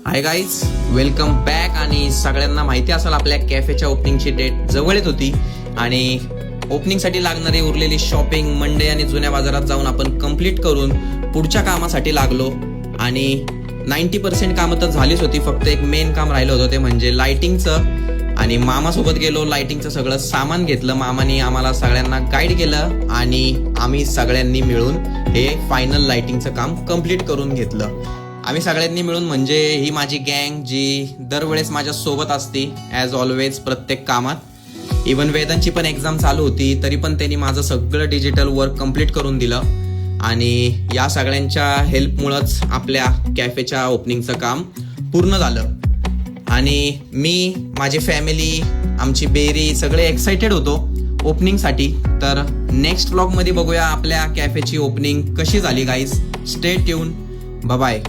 Hi guys, welcome back. आणि सगळ्यांना माहिती असेल आपल्या कॅफेच्या ओपनिंगची डेट जवळ येत होती आणि ओपनिंगसाठी लागणारी उरलेली शॉपिंग मंडे आणि जुन्या बाजारात जाऊन आपण कंप्लीट करून पुढच्या कामासाठी लागलो. आणि 90% कामं तर झालीच होती, फक्त एक मेन काम राहिलं होतं ते म्हणजे लाइटिंगचं. आणि मामासोबत गेलो, लाइटिंगचं सगळं सामान घेतलं. मामाने आम्हाला सगळ्यांना गाईड केलं आणि आम्ही सगळ्यांनी मिळून हे फायनल लाइटिंगचं काम कंप्लीट करून घेतलं. आम्ही सगळ्यांनी मिळून म्हणजे ही माझी गँग जी दरवेळेस माझ्या सोबत असते ॲज ऑलवेज प्रत्येक कामात. इवन वेदांची पण एक्झाम चालू होती तरी पण त्यांनी माझं सगळं डिजिटल वर्क कंप्लीट करून दिलं. आणि या सगळ्यांच्या हेल्पमुळंच आपल्या कॅफेच्या ओपनिंगचं काम पूर्ण झालं. आणि मी, माझी फॅमिली, आमची बेरी सगळे एक्सायटेड होतो ओपनिंगसाठी. तर नेक्स्ट व्लॉगमध्ये बघूया आपल्या कॅफेची ओपनिंग कशी झाली गाईज. Stay tune. बाय.